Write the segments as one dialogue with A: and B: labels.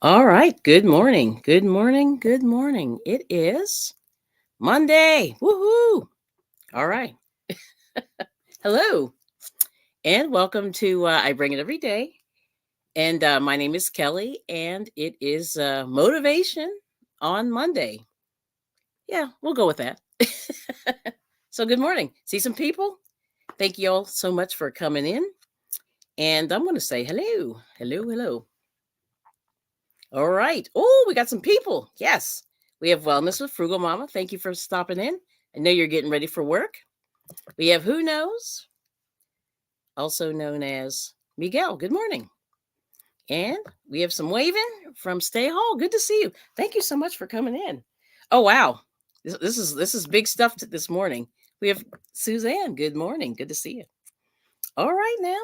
A: All right. Good morning. Good morning. Good morning. It is Monday. Woohoo. All right. Hello. And welcome to I Bring It Every Day. And my name is Kelly, and it is Motivation on Monday. Yeah, we'll go with that. So, good morning. See some people? Thank you all so much for coming in. And I'm going to say hello. Hello. Hello. All right. Oh, we got some people. Yes. We have Wellness with Frugal Mama. Thank you for stopping in. I know you're getting ready for work. We have Who Knows, also known as Miguel. Good morning. And we have some waving from Stay Hall. Good to see you. Thank you so much for coming in. Oh wow. This is big stuff this morning. We have Suzanne. Good morning. Good to see you. All right now.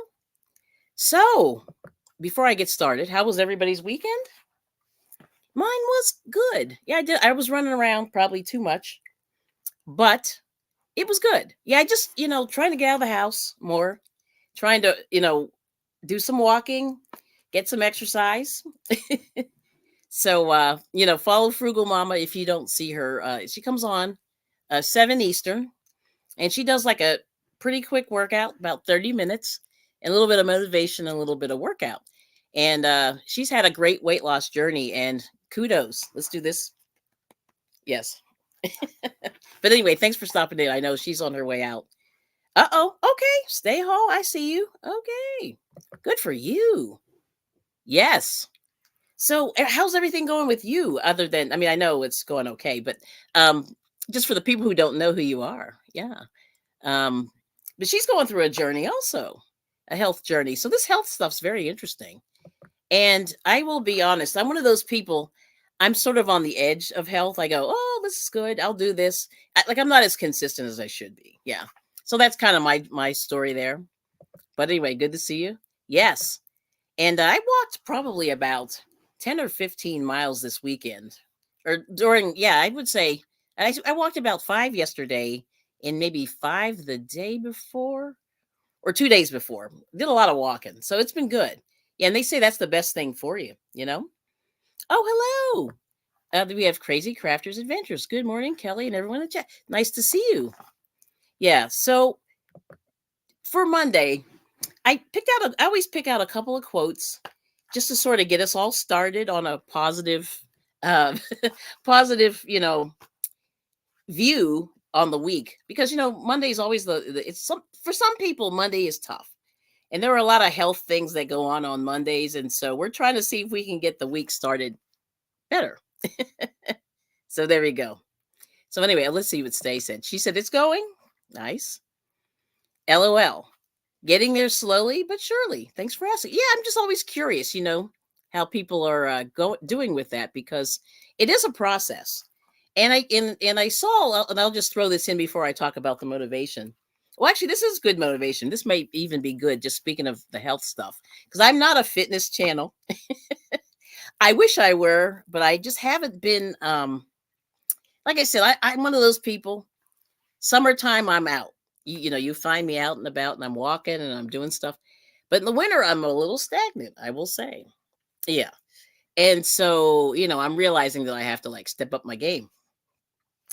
A: So, before I get started, how was everybody's weekend? Mine was good. Yeah, I did. I was running around probably too much, but it was good. Yeah, I just, trying to get out of the house more, trying to, do some walking, get some exercise. So, follow Frugal Mama if you don't see her. She comes on 7 Eastern, and she does like a pretty quick workout, about 30 minutes, and a little bit of motivation, and a little bit of workout. And she's had a great weight loss journey, and kudos. Let's do this. Yes. But anyway, thanks for stopping in. I know she's on her way out. Uh-oh. Okay. Stay home. I see you. Okay. Good for you. Yes. So how's everything going with you other than I know it's going okay, but um just for the people who don't know who you are. Yeah. Um but she's going through a journey also, a health journey. So this health stuff's very interesting. And I will be honest, I'm one of those people. I'm sort of on the edge of health. I go, "Oh, this is good. I'll do this." I'm not as consistent as I should be. Yeah. So that's kind of my story there. But anyway, good to see you. Yes. And I walked probably about 10 or 15 miles this weekend. Or during, yeah, I would say I walked about 5 yesterday and maybe 5 the day before or 2 days before. Did a lot of walking. So it's been good. Yeah, and they say that's the best thing for you. Oh, hello. We have Crazy Crafters Adventures. Good morning, Kelly, and everyone in the chat. Nice to see you. Yeah, so for Monday, I always pick out a couple of quotes just to sort of get us all started on a positive uh positive, view on the week, because Monday is always it's some for some people Monday is tough. And there are a lot of health things that go on Mondays, and so we're trying to see if we can get the week started better. So there we go. So anyway, let's see what Stay said. She said it's going nice. LOL. Getting there slowly but surely. Thanks for asking. Yeah, I'm just always curious, how people are doing with that, because it is a process. And I saw, and I'll just throw this in before I talk about the motivation. Well, actually, this is good motivation. This may even be good. Just speaking of the health stuff, because I'm not a fitness channel. I wish I were, but I just haven't been. Like I said, I'm one of those people. Summertime, I'm out. You find me out and about, and I'm walking and I'm doing stuff. But in the winter, I'm a little stagnant, I will say. Yeah. And so, I'm realizing that I have to like step up my game.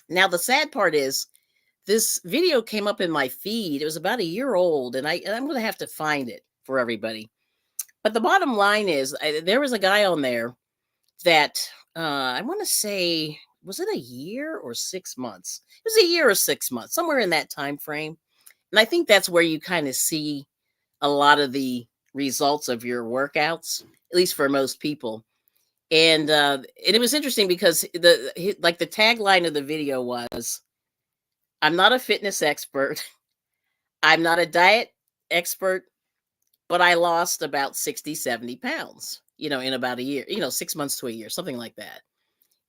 A: Now, the sad part is this video came up in my feed. It was about a year old, and I'm going to have to find it for everybody. But the bottom line is, there was a guy on there that I want to say, was it a year or 6 months? It was a year or 6 months, somewhere in that time frame. And I think that's where you kind of see a lot of the results of your workouts, at least for most people. And it was interesting because the tagline of the video was, "I'm not a fitness expert. I'm not a diet expert, but I lost about 60, 70 pounds, in about a year, 6 months to a year, something like that."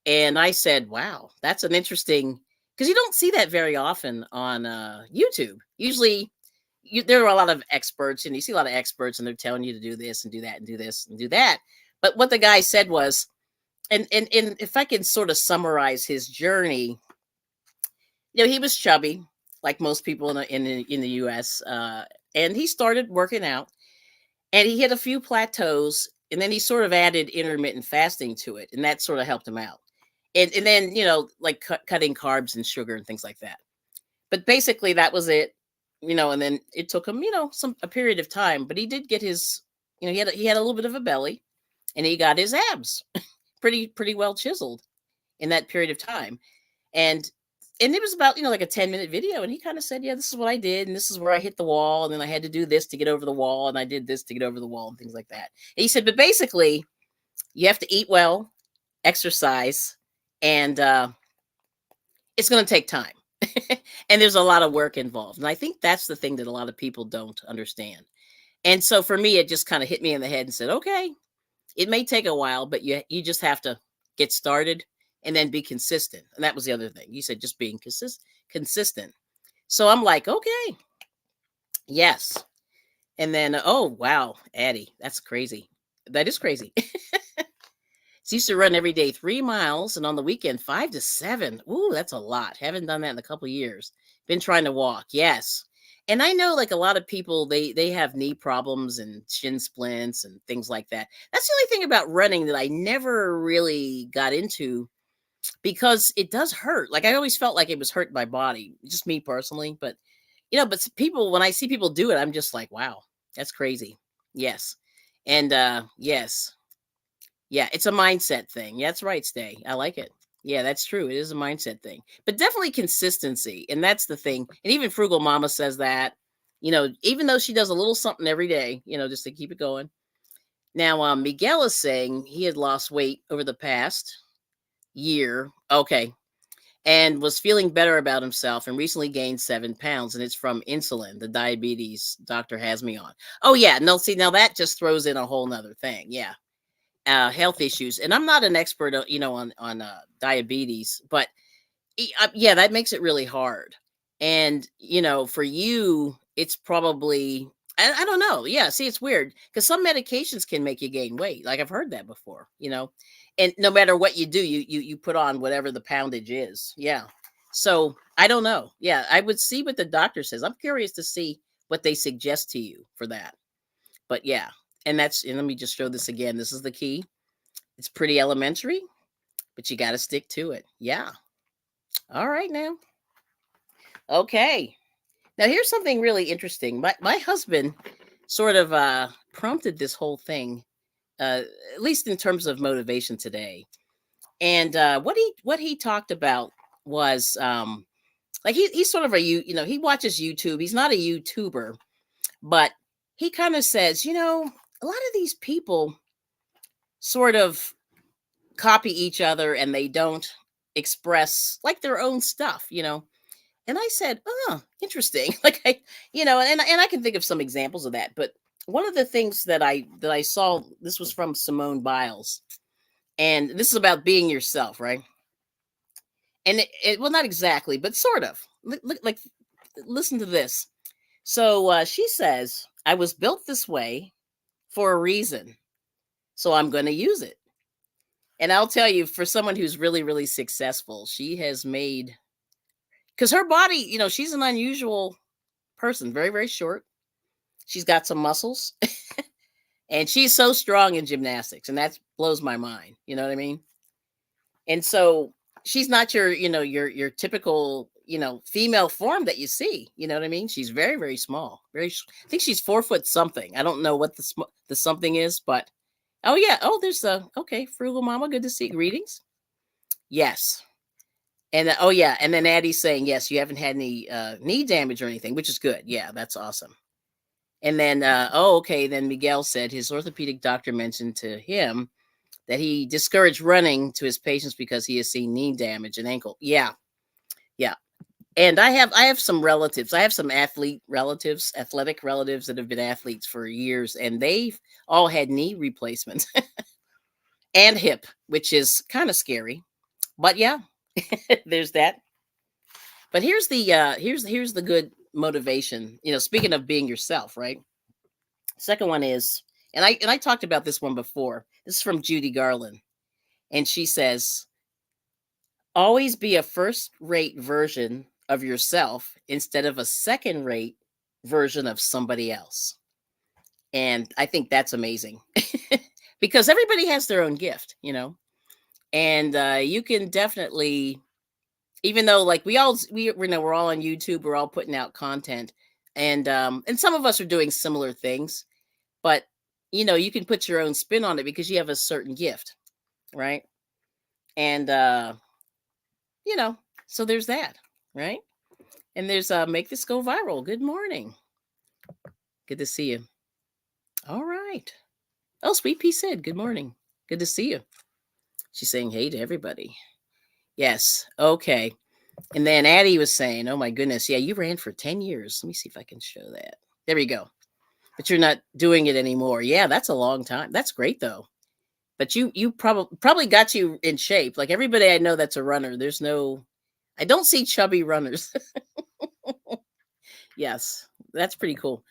A: And I said, wow, that's an interesting, because you don't see that very often on YouTube. Usually there are a lot of experts, and you see a lot of experts, and they're telling you to do this and do that and do this and do that. But what the guy said was, and if I can sort of summarize his journey, he was chubby, like most people in the US, and he started working out, and he hit a few plateaus, and then he sort of added intermittent fasting to it, and that sort of helped him out. And then, like cutting carbs and sugar and things like that. But basically that was it, and then it took him, a period of time, but he did get his, he had a little bit of a belly, and he got his abs pretty well chiseled in that period of time. And it was about, like a 10-minute video, and he kind of said, yeah, this is what I did, and this is where I hit the wall, and then I had to do this to get over the wall, and I did this to get over the wall, and things like that. And he said, but basically you have to eat well, exercise, and it's going to take time. And there's a lot of work involved. And I think that's the thing that a lot of people don't understand. And so for me, it just kind of hit me in the head and said, okay, it may take a while, but you just have to get started and then be consistent. And that was the other thing. You said just being consistent. So I'm like, okay, yes. And then, oh, wow, Addie, that's crazy. That is crazy. She used to run every day 3 miles, and on the weekend 5 to 7. Ooh, that's a lot. Haven't done that in a couple of years. Been trying to walk. Yes. And I know, like, a lot of people, they have knee problems and shin splints and things like that. That's the only thing about running that I never really got into, because it does hurt. Like, I always felt like it was hurting my body, just me personally. But but people, when I see people do it, I'm just like, wow, that's crazy. Yes. And yes. Yeah, it's a mindset thing. Yeah, that's right, Stay. I like it. Yeah, that's true. It is a mindset thing, but definitely consistency. And that's the thing. And even Frugal Mama says that, even though she does a little something every day, just to keep it going. Now, Miguel is saying he had lost weight over the past year. Okay. And was feeling better about himself, and recently gained 7 pounds. And it's from insulin, the diabetes doctor has me on. Oh, yeah. No, see, now that just throws in a whole nother thing. Yeah. Health issues, and I'm not an expert, on diabetes, but yeah, that makes it really hard. And for you, it's probably, I don't know. Yeah, see, it's weird because some medications can make you gain weight. Like I've heard that before. And no matter what you do, you put on whatever the poundage is. Yeah. So I don't know. Yeah, I would see what the doctor says. I'm curious to see what they suggest to you for that. But yeah, and let me just show this again. This is the key. It's pretty elementary, but you got to stick to it. Yeah. All right now. Okay. Now here's something really interesting. My husband sort of prompted this whole thing, at least in terms of motivation today. And what he talked about was like he's sort of he watches YouTube. He's not a YouTuber, but he kind of says, a lot of these people sort of copy each other, and they don't express like their own stuff. And I said, oh, interesting. Like and I can think of some examples of that. But one of the things that I saw, this was from Simone Biles, and this is about being yourself, right? And it well, not exactly, but sort of. Like, listen to this. So she says, I was built this way for a reason, so I'm going to use it. And I'll tell you, for someone who's really, really successful, she has made, because her body, she's an unusual person, very, very short. She's got some muscles, and she's so strong in gymnastics, and that blows my mind. You know what I mean? And so she's not your typical, female form that you see. You know what I mean? She's very, very small. I think she's 4 foot something. I don't know what the something is, but oh yeah. Oh, there's okay, Frugal Mama. Good to see you. Greetings. Yes. And oh yeah. And then Addie's saying, yes, you haven't had any knee damage or anything, which is good. Yeah, that's awesome. And then oh, okay. Then Miguel said his orthopedic doctor mentioned to him that he discouraged running to his patients because he has seen knee damage and ankle. Yeah. Yeah. And I have some relatives. I have some athletic relatives that have been athletes for years, and they've all had knee replacements and hip, which is kind of scary. But yeah, there's that. But here's the good motivation. Speaking of being yourself, right? Second one is, and I talked about this one before. This is from Judy Garland, and she says, always be a first-rate version of yourself instead of a second-rate version of somebody else. And I think that's amazing. because everybody has their own gift, and you can definitely, even though like we know we're all on YouTube, we're all putting out content, and some of us are doing similar things, but you can put your own spin on it because you have a certain gift, right? And you know, so there's that, right? And there's make this go viral. Good morning. Good to see you. All right. Oh, Sweet Pea said, good morning. Good to see you. She's saying hey to everybody. Yes. Okay. And then Addie was saying, oh my goodness, yeah, you ran for 10 years. Let me see if I can show that. There we go. But you're not doing it anymore. Yeah, that's a long time. That's great though. But you probably got you in shape. Like everybody I know that's a runner, I don't see chubby runners. Yes, that's pretty cool.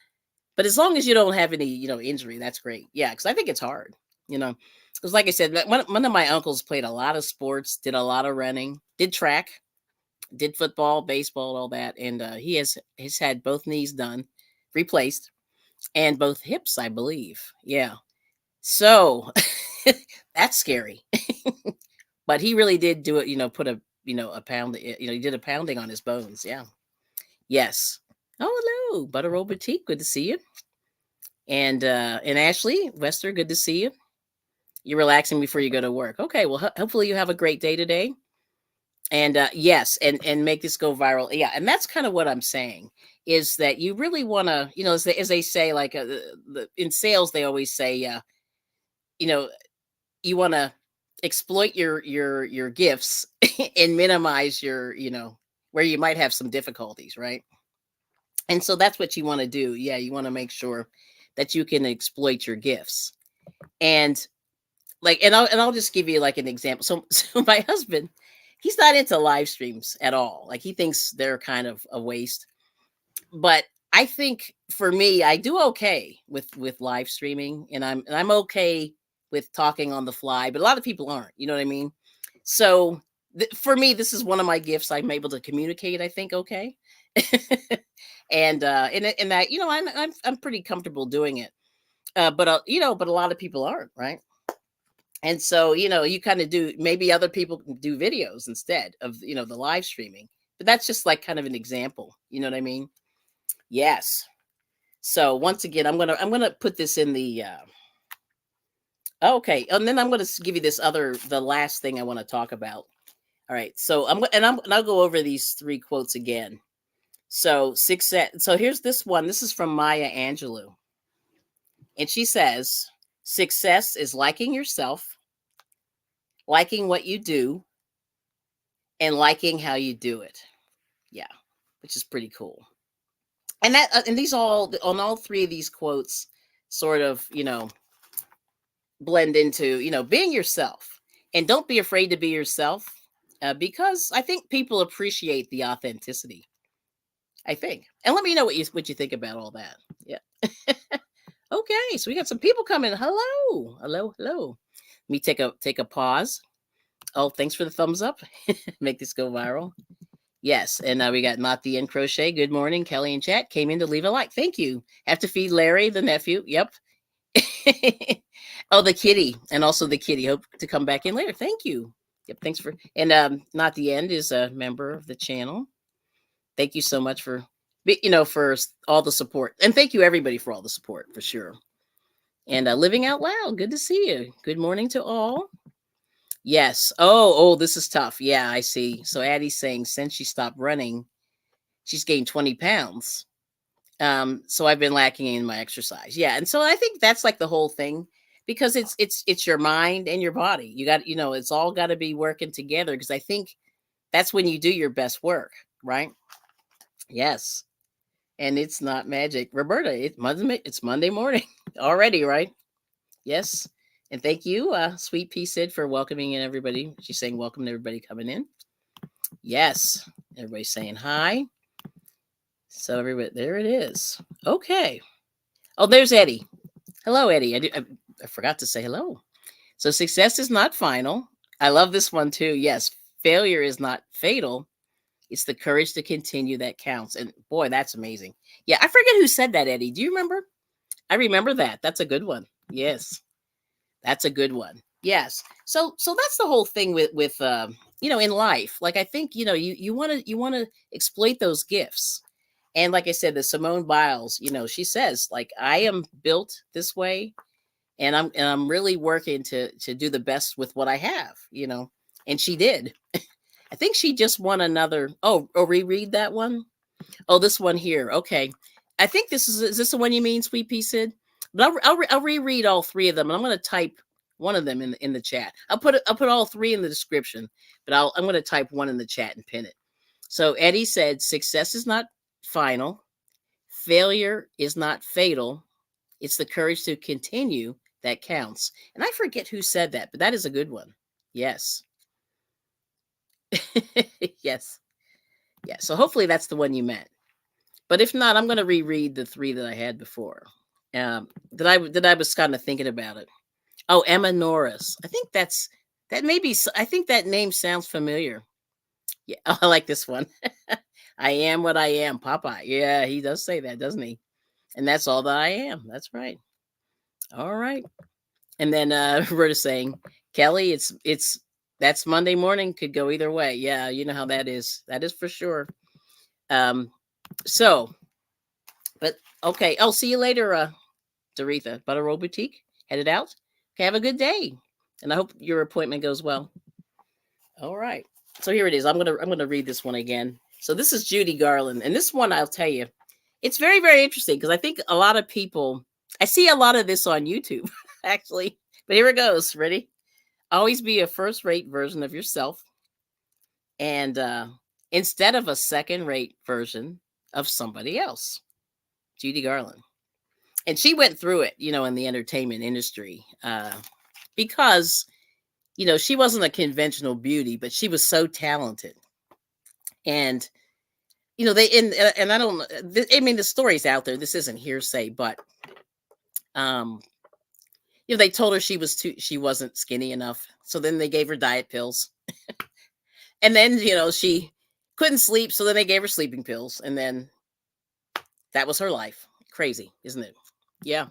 A: But as long as you don't have any, injury, that's great. Yeah, because I think it's hard. Because like I said, one of my uncles played a lot of sports, did a lot of running, did track, did football, baseball, all that, and he has had both knees done, replaced, and both hips, I believe. Yeah, so that's scary. But he really did do it. Put a pound. He did a pounding on his bones. Yeah. Yes. Oh, hello, Butter Roll Boutique. Good to see you. And Ashley Wester, good to see you. You're relaxing before you go to work. Okay, well, hopefully you have a great day today. And yes, and make this go viral. Yeah, and that's kind of what I'm saying is that you really want to, as they say, like in sales, they always say, you know, you want to exploit your gifts and minimize your, where you might have some difficulties, right? And so that's what you want to do. Yeah, you want to make sure that you can exploit your gifts. And I'll just give you like an example. So my husband, he's not into live streams at all. Like he thinks they're kind of a waste. But I think for me, I do okay with live streaming, and I'm okay with talking on the fly, but a lot of people aren't, you know what I mean? So for me, this is one of my gifts. I'm able to communicate, I think, okay. And in that, I'm pretty comfortable doing it. But a lot of people aren't, right? And so, you kind of do, maybe other people can do videos instead of, the live streaming. But that's just like kind of an example. You know what I mean? Yes. So once again, I'm gonna put this in the okay, and then I'm gonna give you the last thing I want to talk about. All right. So I'll go over these three quotes again. So success. So here's this one. This is from Maya Angelou. And she says, success is liking yourself, liking what you do, and liking how you do it. Yeah, which is pretty cool. And these all three of these quotes sort of, blend into, being yourself. And don't be afraid to be yourself because I think people appreciate the authenticity. I think. And let me know what you think about all that. Yeah. Okay, so we got some people coming. Hello. Hello, hello. Let me take a pause. Oh, thanks for the thumbs up. Make this go viral. Yes, and we got Not the End Crochet. Good morning, Kelly and chat. Came in to leave a like. Thank you. Have to feed Larry, the nephew. Yep. Oh, the kitty, and also the kitty. Hope to come back in later. Thank you. Yep. Thanks for Not the End is a member of the channel. Thank you so much for for all the support, and thank you everybody for all the support for sure. And Living Out Loud. Good to see you. Good morning to all. Yes. Oh, this is tough. Yeah, I see. So Addie's saying since she stopped running, she's gained 20 pounds. So I've been lacking in my exercise. Yeah. And so I think that's like the whole thing because it's your mind and your body. You got, it's all got to be working together because I think that's when you do your best work, right? Yes. And it's not magic. Roberta, it's Monday morning already, right? Yes. And thank you, Sweet Pea Sid, for welcoming in everybody. She's saying welcome to everybody coming in. Yes. Everybody's saying hi. So everybody, there it is. Okay. Oh, there's Eddie. Hello, Eddie. I forgot to say hello. So success is not final. I love this one too. Yes. Failure is not fatal. It's the courage to continue that counts. And boy, that's amazing. Yeah. I forget who said that, Eddie. Do you remember? I remember that. That's a good one. Yes. That's a good one. Yes. So that's the whole thing with in life. Like I think, you want to exploit those gifts. And like I said, the Simone Biles, she says like I am built this way, and I'm really working to do the best with what I have, And she did. I think she just won another. Oh, reread that one. Oh, this one here. Okay. I think is this the one you mean, Sweet Pea Sid? But I'll reread all three of them, and I'm going to type one of them in the chat. I'll put all three in the description, but I'm going to type one in the chat and pin it. So Eddie said, "Success is not final. Failure is not fatal. It's the courage to continue that counts." And I forget who said that, but that is a good one. Yes. Yes. Yeah. So hopefully that's the one you meant. But if not, I'm going to reread the three that I had before. That I was kind of thinking about it. Oh, Emma Norris. I think I think that name sounds familiar. Yeah, I like this one. I am what I am, Popeye. Yeah, he does say that, doesn't he? And that's all that I am. That's right. All right. And then Roberta's saying, Kelly, that's Monday morning, could go either way. Yeah, you know how that is. That is for sure. So, but okay. Oh, see you later, Doretha. Butter Roll Boutique. Headed out. Okay, have a good day. And I hope your appointment goes well. All right. So here it is. I'm gonna read this one again. So this is Judy Garland. And this one, I'll tell you, it's very, very interesting because I think a lot of people, I see a lot of this on YouTube, actually. But here it goes. Ready? Always be a first-rate version of yourself. And instead of a second-rate version of somebody else. Judy Garland. And she went through it, in the entertainment industry, because, she wasn't a conventional beauty, but she was so talented. And, and I don't, I mean, the story's out there. This isn't hearsay, but, they told her she wasn't skinny enough. So then they gave her diet pills. And then, she couldn't sleep. So then they gave her sleeping pills. And then that was her life. Crazy, isn't it? Yeah.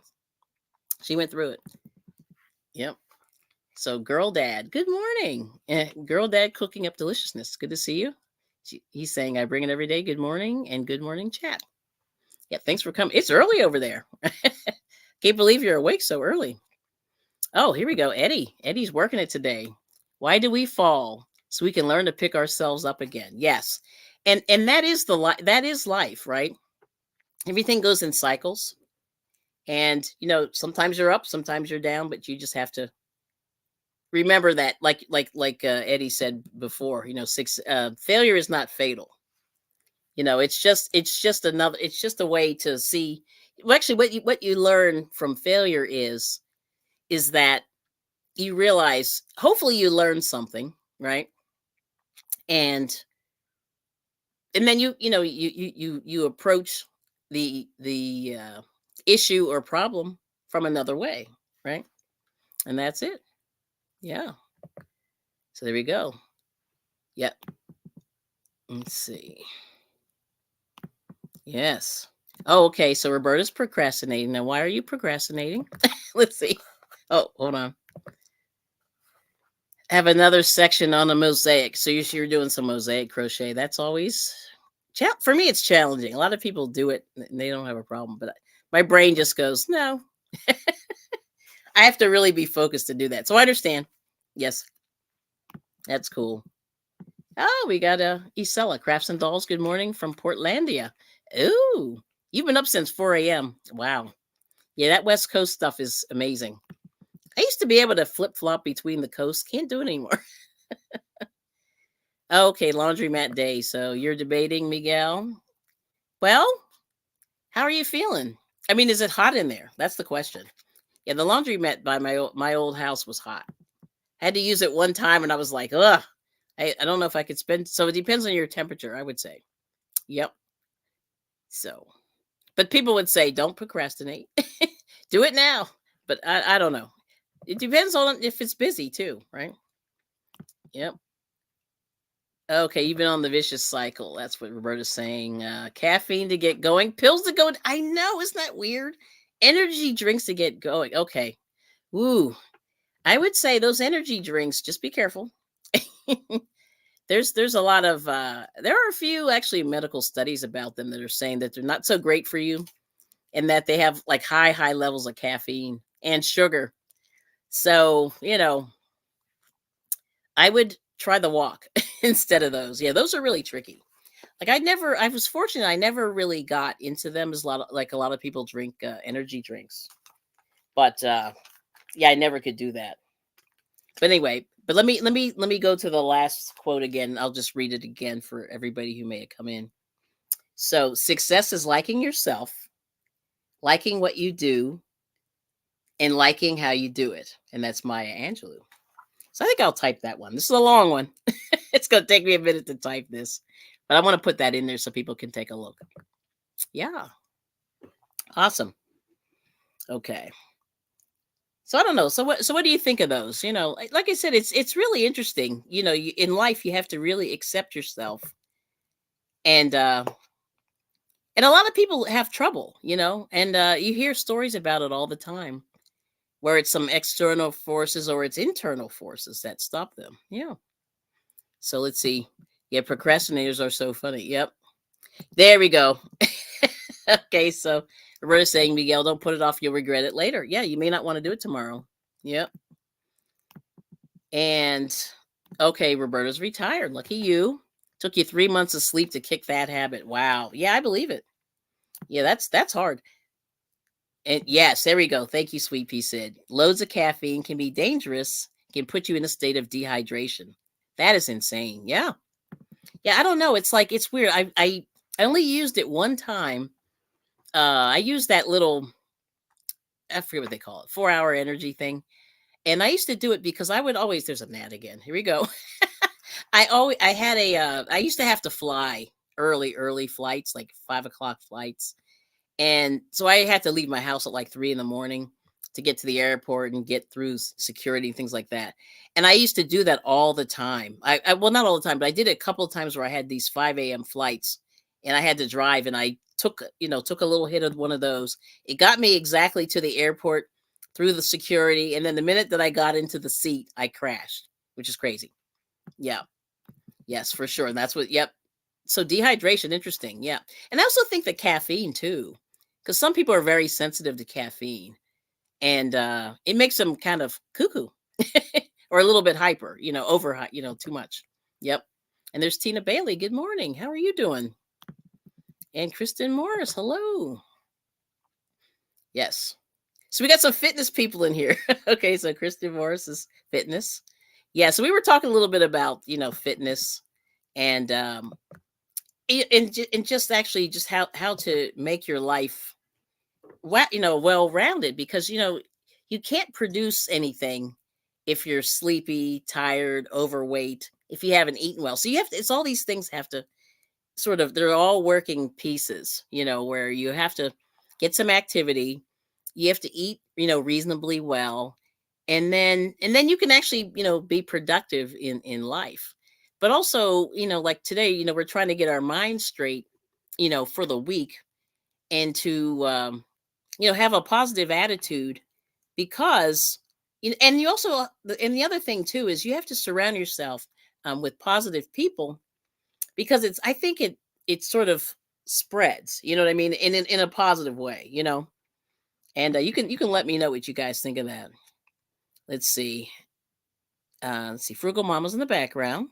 A: She went through it. Yep. So Girl Dad, good morning. Girl Dad cooking up deliciousness. Good to see you. He's saying, I bring it every day. Good morning and good morning, chat. Yeah, thanks for coming. It's early over there. Can't believe you're awake so early. Oh, here we go. Eddie's working it today. Why do we fall? So we can learn to pick ourselves up again. Yes. And that is that is life, right? Everything goes in cycles. And, sometimes you're up, sometimes you're down, but you just have to remember that, like Eddie said before, failure is not fatal. It's just a way to see. Well, actually, what you learn from failure is that you realize, hopefully you learn something, right? And then you approach the issue or problem from another way, right? And that's it. Yeah. So there we go. Yep. Let's see. Yes. Oh, okay. So Roberta's procrastinating. Now, why are you procrastinating? Let's see. Oh, hold on. I have another section on a mosaic. So you're doing some mosaic crochet. That's always, for me, it's challenging. A lot of people do it and they don't have a problem, but my brain just goes, no. I have to really be focused to do that. So I understand. Yes. That's cool. Oh, we got Isella, Crafts and Dolls. Good morning from Portlandia. Ooh, you've been up since 4 a.m. Wow. Yeah, that West Coast stuff is amazing. I used to be able to flip-flop between the coasts. Can't do it anymore. Okay, laundromat day. So you're debating, Miguel? Well, how are you feeling? I mean, is it hot in there? That's the question. Yeah, the laundromat by my old house was hot. I had to use it one time, and I was like, ugh. I don't know if I could spend. So it depends on your temperature, I would say. Yep. So, but people would say, don't procrastinate. Do it now. But I don't know. It depends on if it's busy too, right? Yep. Okay, you've been on the vicious cycle. That's what Roberta's saying. Caffeine to get going, pills to go. I know, isn't that weird? Energy drinks to get going. Okay. Woo. I would say those energy drinks, just be careful. There's a lot of there are a few actually medical studies about them that are saying that they're not so great for you and that they have like high levels of caffeine and sugar. So, I would try the walk instead of those. Yeah, those are really tricky. Like I was fortunate. I never really got into them as a lot of people drink energy drinks, but yeah, I never could do that. But anyway, but let me go to the last quote again. I'll just read it again for everybody who may have come in. So success is liking yourself, liking what you do, and liking how you do it. And that's Maya Angelou. So I think I'll type that one. This is a long one. It's going to take me a minute to type this, but I want to put that in there so people can take a look. Yeah. Awesome. Okay. So I don't know. So what do you think of those? Like I said, it's really interesting. In life you have to really accept yourself, and and a lot of people have trouble, and you hear stories about it all the time, where it's some external forces or it's internal forces that stop them. Yeah. So let's see. Yeah, procrastinators are so funny. Yep. There we go. Okay, so Roberta's saying, Miguel, don't put it off. You'll regret it later. Yeah, you may not want to do it tomorrow. Yep. And okay, Roberta's retired. Lucky you. Took you 3 months of sleep to kick that habit. Wow. Yeah, I believe it. Yeah, that's hard. And yes, there we go. Thank you, Sweet Pea said. Loads of caffeine can be dangerous, can put you in a state of dehydration. That is insane. Yeah. Yeah, I don't know. It's like it's weird. I only used it one time. I used that little, I forget what they call it, 4 hour energy thing. And I used to do it because I would always, there's an ad again. Here we go. I used to have to fly early flights, like 5 o'clock flights. And so I had to leave my house at like 3 in the morning to get to the airport and get through security and things like that. And I used to do that all the time. Well, not all the time, but I did it a couple of times where I had these 5 a.m. flights and I had to drive, and I took a little hit of one of those. It got me exactly to the airport through the security. And then the minute that I got into the seat, I crashed, which is crazy. Yeah. Yes, for sure. And that's what, yep. So dehydration, interesting. Yeah. And I also think that caffeine too, because some people are very sensitive to caffeine, and it makes them kind of cuckoo or a little bit hyper, over, too much. Yep. And there's Tina Bailey. Good morning. How are you doing? And Kristen Morris. Hello. Yes. So we got some fitness people in here. Okay. So Kristen Morris is fitness. Yeah. So we were talking a little bit about, fitness and, and just actually just how to make your life well rounded, because you can't produce anything if you're sleepy, tired, overweight, if you haven't eaten well. So you have to, it's all these things have to sort of, they're all working pieces, where you have to get some activity, you have to eat reasonably well, and then you can actually be productive in life. But also like today, we're trying to get our mind straight for the week, and to have a positive attitude, because and you also, and the other thing too is you have to surround yourself with positive people, because I think it sort of spreads, you know what I mean, in a positive way, and you can let me know what you guys think of that. Let's see Frugal Mama's in the background.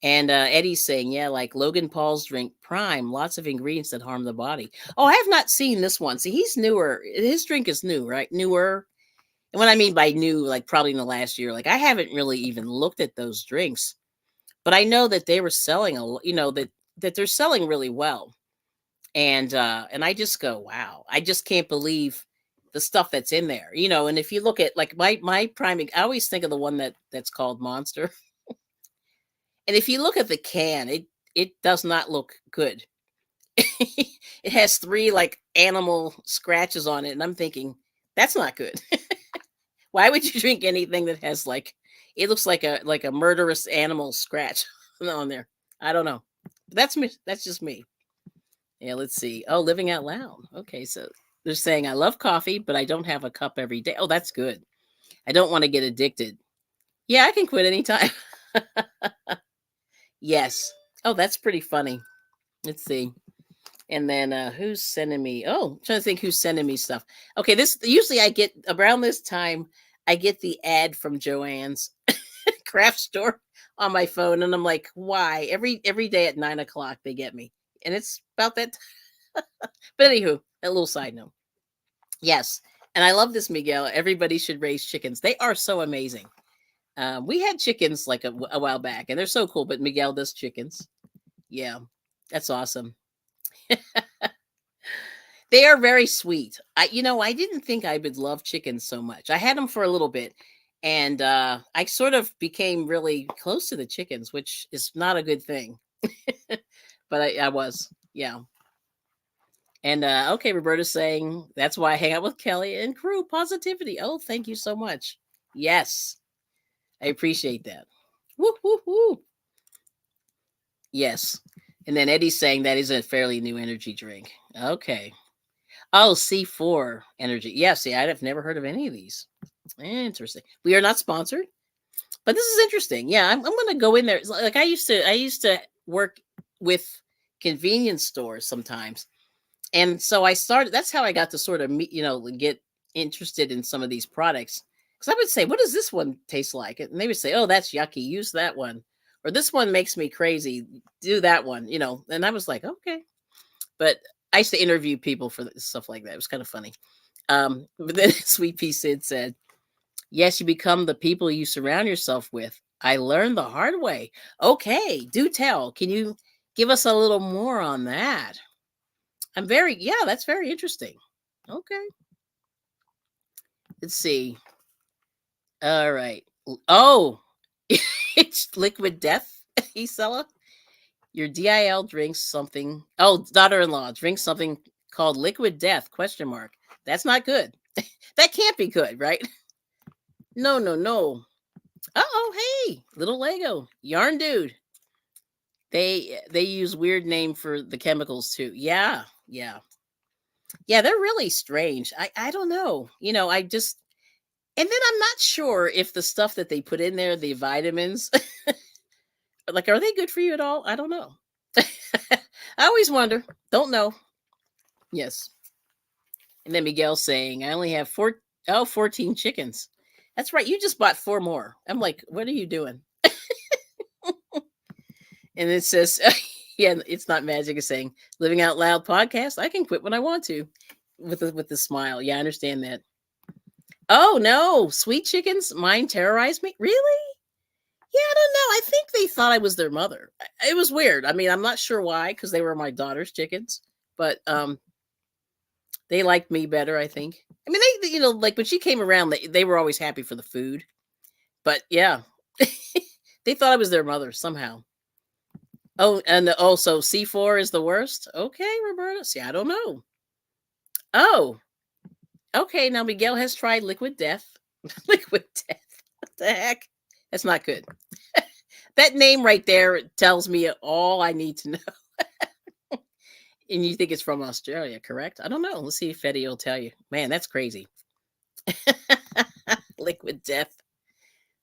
A: And Eddie's saying, yeah, like Logan Paul's drink Prime, lots of ingredients that harm the body. Oh, I have not seen this one. See, he's newer. His drink is new, right? Newer. And what I mean by new, like probably in the last year, like I haven't really even looked at those drinks, but I know that they were selling that they're selling really well. And I just go, wow, I just can't believe the stuff that's in there, and if you look at like my Prime, I always think of the one that's called Monster. And if you look at the can, it does not look good. It has 3 like animal scratches on it, and I'm thinking that's not good. Why would you drink anything that has like, it looks like a murderous animal scratch on there? I don't know. That's me. That's just me. Yeah, let's see. Oh, living out loud. Okay, so they're saying I love coffee, but I don't have a cup every day. Oh, that's good. I don't want to get addicted. Yeah, I can quit anytime. Yes. Oh, that's pretty funny. Let's see. And then who's sending me? Oh, I'm trying to think who's sending me stuff. Okay, this usually I get around this time. I get the ad from Joanne's craft store on my phone, and I'm like, why? Every day at 9 o'clock they get me, and it's about that. But anywho, a little side note. Yes, and I love this, Miguel. Everybody should raise chickens. They are so amazing. We had chickens like a while back, and they're so cool. But Miguel does chickens. Yeah, that's awesome. They are very sweet. I didn't think I would love chickens so much. I had them for a little bit, and I sort of became really close to the chickens, which is not a good thing. But I was, yeah. And okay, Roberta's saying that's why I hang out with Kelly and crew positivity. Oh, thank you so much. Yes, I appreciate that. Woo, woo, woo. Yes. And then Eddie's saying that is a fairly new energy drink. Okay. Oh, C4 energy. Yeah, see, I've never heard of any of these. Interesting. We are not sponsored, but this is interesting. Yeah, I'm going to go in there. Like I used to work with convenience stores sometimes. And so I started, that's how I got to sort of meet, get interested in some of these products. Because I would say, what does this one taste like? And they would say, oh, that's yucky. Use that one. Or this one makes me crazy. Do that one, And I was like, okay. But I used to interview people for stuff like that. It was kind of funny. But then Sweet Pea Sid said, yes, you become the people you surround yourself with. I learned the hard way. Okay, do tell. Can you give us a little more on that? That's very interesting. Okay. Let's see. All right. Oh, it's liquid death, Isella. Your DIL drinks something. Oh, daughter-in-law drinks something called liquid death, question mark. That's not good. That can't be good, right? No, no, no. Uh-oh, hey, little Lego. Yarn dude. They use weird name for the chemicals too. Yeah, yeah. Yeah, they're really strange. I don't know. I just and then I'm not sure if the stuff that they put in there, the vitamins, like are they good for you at all? I don't know. I always wonder. Don't know. Yes. And then Miguel saying, I only have 14 chickens. That's right. You just bought 4 more. I'm like, what are you doing? And it says, yeah, it's not magic. It's saying, living out loud podcast. I can quit when I want to with the smile. Yeah, I understand that. Oh no, sweet chickens. Mine terrorized me. Really? Yeah, I don't know. I think they thought I was their mother. It was weird. I mean, I'm not sure why, because they were my daughter's chickens, but they liked me better, I think. I mean, like when she came around, they were always happy for the food. But yeah, they thought I was their mother somehow. Oh, and also C4 is the worst. Okay, Roberta. See, I don't know. Oh, okay. Now Miguel has tried liquid death. Liquid death. What the heck? That's not good. That name right there tells me all I need to know. And you think it's from Australia, correct? I don't know. Let's see if Eddie will tell you. Man, that's crazy. Liquid death.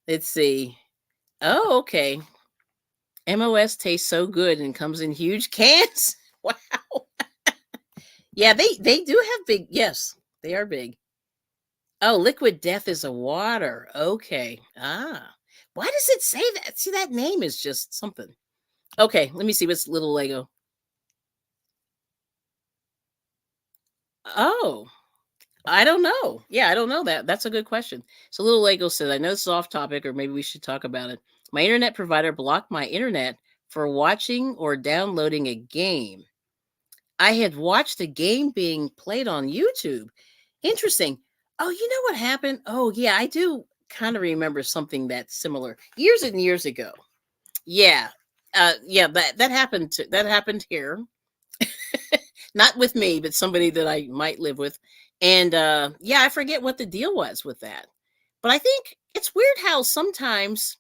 A: Let's see. Oh, okay. MOS tastes so good and comes in huge cans. Wow. Yeah, they do have big. Yes, they are big. Oh, liquid death is a water. Okay. Ah. Why does it say that? See, that name is just something. Okay, let me see what's little Lego. Oh, I don't know. Yeah, I don't know that. That's a good question. So little Lego says, I know this is off topic, or maybe we should talk about it. My internet provider blocked my internet for watching or downloading a game. I had watched a game being played on YouTube. Interesting. Oh, you know what happened? Oh, yeah, I do kind of remember something that's similar years and years ago. Yeah. Yeah, that happened here. Not with me, but somebody that I might live with. And yeah, I forget what the deal was with that. But I think it's weird how sometimes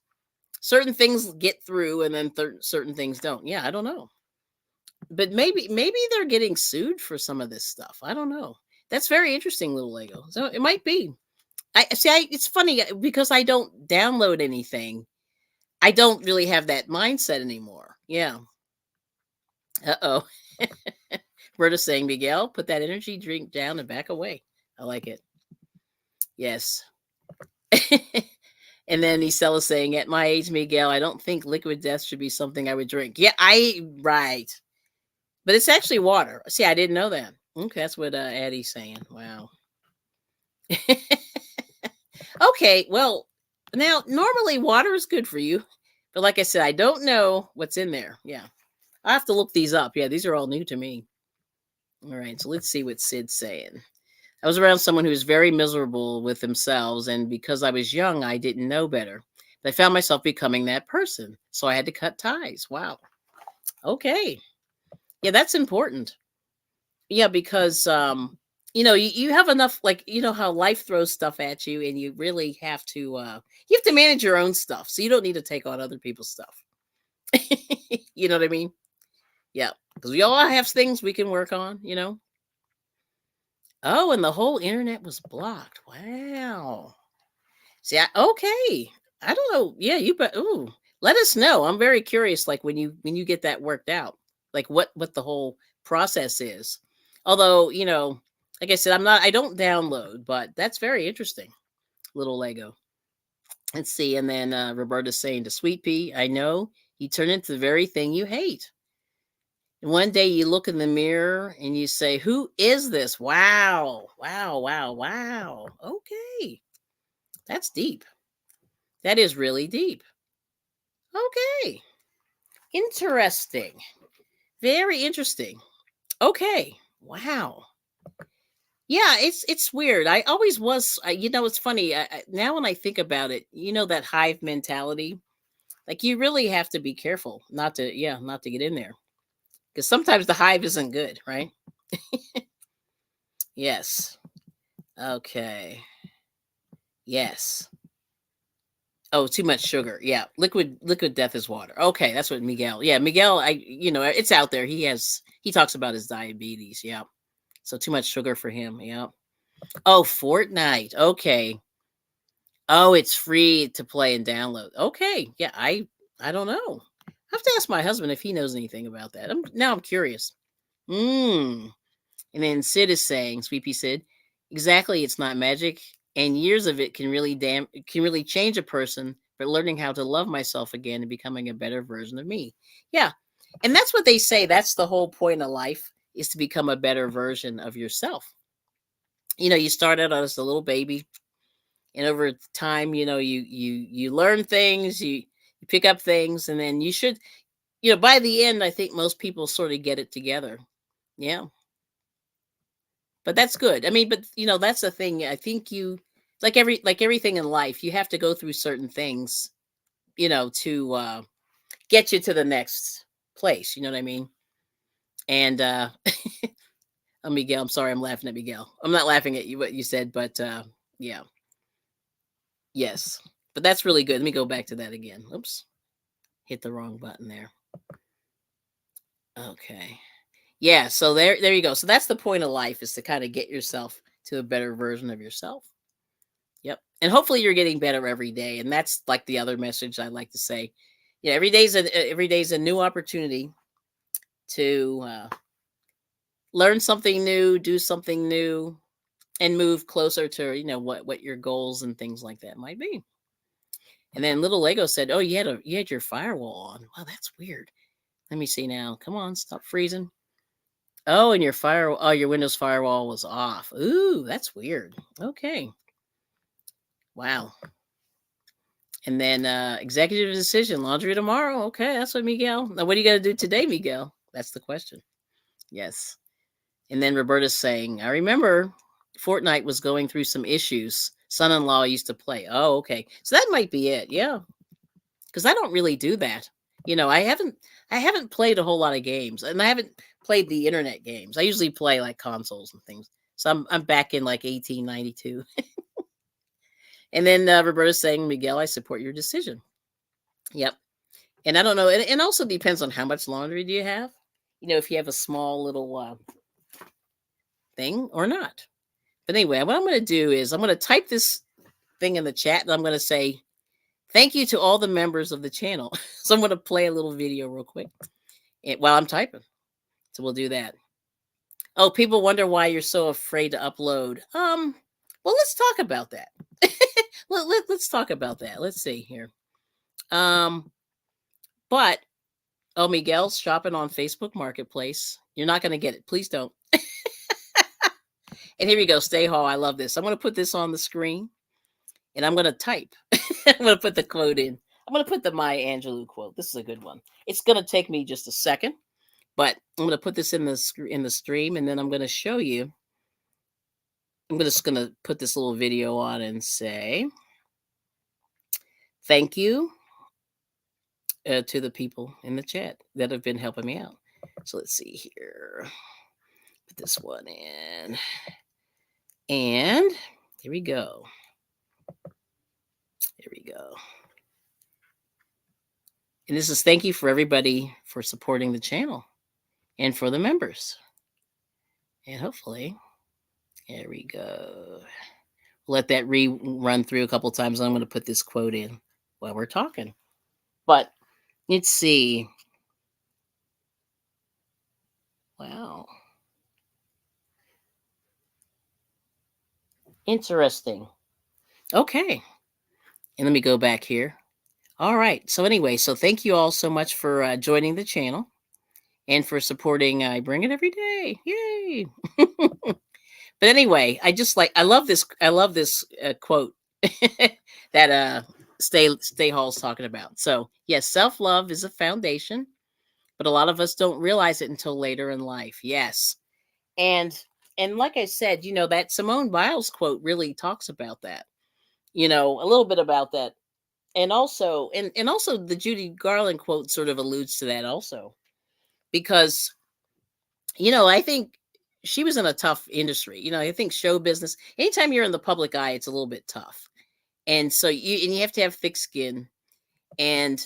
A: certain things get through and then certain things don't. Yeah, I don't know. But maybe they're getting sued for some of this stuff. I don't know. That's very interesting, little Lego. So it might be. I see. It's funny because I don't download anything. I don't really have that mindset anymore. Yeah. Uh-oh. Berta saying, Miguel, put that energy drink down and back away. I like it. Yes. And then Isela saying, at my age, Miguel, I don't think liquid death should be something I would drink. Yeah, right. But it's actually water. See, I didn't know that. Okay, that's what Addie's saying. Wow. Okay, well, now normally water is good for you. But like I said, I don't know what's in there. Yeah. I have to look these up. Yeah, these are all new to me. All right, so let's see what Sid's saying. I was around someone who was very miserable with themselves, and because I was young, I didn't know better. But I found myself becoming that person, so I had to cut ties. Wow. Okay. Yeah, that's important. Yeah, because you have enough, like, how life throws stuff at you, and you really have to manage your own stuff, so you don't need to take on other people's stuff. You know what I mean? Yeah, because we all have things we can work on. Oh, and the whole internet was blocked. Wow. See, okay. I don't know. Yeah, you bet. Ooh, let us know. I'm very curious. Like when you get that worked out, like what the whole process is. Although like I said, I don't download, but that's very interesting. Little Lego. Let's see. And then Roberta's saying to Sweet Pea, I know you turn into the very thing you hate. And one day you look in the mirror and you say, who is this? Wow. Wow. Wow. Wow. Okay. That's deep. That is really deep. Okay. Interesting. Very interesting. Okay. Wow. Yeah, it's weird. I always was. It's funny. Now when I think about it, that hive mentality. Like you really have to be careful not to get in there because sometimes the hive isn't good, right? Yes. Okay. Yes. Oh, too much sugar. Yeah, liquid death is water. Okay, that's what Miguel. Yeah, Miguel. It's out there. He talks about his diabetes. Yeah, so too much sugar for him. Yeah. Oh, Fortnite. Okay. Oh, it's free to play and download. Okay. Yeah, I don't know. I have to ask my husband if he knows anything about that. I'm curious. Hmm. And then Sid is saying, Sweet Pea Sid, exactly, it's not magic, and years of it can really change a person, but learning how to love myself again and becoming a better version of me. Yeah. And that's what they say. That's the whole point of life is to become a better version of yourself. You start out as a little baby, and over time, you learn things, you pick up things, and then you should, by the end, I think most people sort of get it together. Yeah. But that's good. I mean, but that's the thing. I think like everything in life, you have to go through certain things, to get you to the next place. You know what I mean? And oh, Miguel, I'm sorry, I'm laughing at Miguel. I'm not laughing at you what you said, but yeah, yes. But that's really good. Let me go back to that again. Oops, hit the wrong button there. Okay. Yeah, so there you go. So that's the point of life is to kind of get yourself to a better version of yourself. Yep. And hopefully you're getting better every day. And that's like the other message I like to say. Yeah, every day's a new opportunity to learn something new, do something new, and move closer to, what your goals and things like that might be. And then little Lego said, "Oh, you had your firewall on. Wow, that's weird. Let me see now. Come on, stop freezing. Oh, and your Windows firewall was off. Ooh, that's weird. Okay. Wow. And then executive decision, laundry tomorrow. Okay, that's what Miguel. Now, what are you going to do today, Miguel? That's the question. Yes. And then Roberta's saying, I remember Fortnite was going through some issues. Son-in-law used to play. Oh, okay. So that might be it. Yeah. Because I don't really do that. I haven't played a whole lot of games, and I haven't played the internet games. I usually play like consoles and things. So I'm back in like 1892. And then Roberta's saying, Miguel, I support your decision. Yep. And I don't know. And also depends on how much laundry do you have. If you have a small little thing or not. But anyway, what I'm going to do is I'm going to type this thing in the chat, and I'm going to say thank you to all the members of the channel. So I'm going to play a little video real quick while I'm typing. So we'll do that. Oh, people wonder why you're so afraid to upload. Well, let's talk about that. Let's talk about that. Let's see here. But oh, Miguel's shopping on Facebook Marketplace. You're not going to get it. Please don't. And here we go. Stay Hall. I love this. I'm going to put this on the screen and I'm going to type. I'm going to put the quote in. I'm going to put the Maya Angelou quote. This is a good one. It's going to take me just a second, but I'm going to put this in the stream, and then I'm going to show you. I'm just going to put this little video on and say thank you to the people in the chat that have been helping me out. So let's see here. Put this one in. And here we go. Here we go. And this is thank you for everybody for supporting the channel and for the members. And hopefully, there we go. Let that run through a couple times. I'm going to put this quote in while we're talking. But let's see. Wow. Interesting. Okay. And let me go back here. All right. So anyway, so thank you all so much for joining the channel and for supporting I Bring It Every Day. Yay. But anyway, I love this quote that Stay Hall's talking about. So yes, self-love is a foundation, but a lot of us don't realize it until later in life. Yes. And like I said, that Simone Biles quote really talks about that, a little bit about that. And also, and also the Judy Garland quote sort of alludes to that also, because, I think she was in a tough industry. I think show business, anytime you're in the public eye, it's a little bit tough. And so you have to have thick skin, and,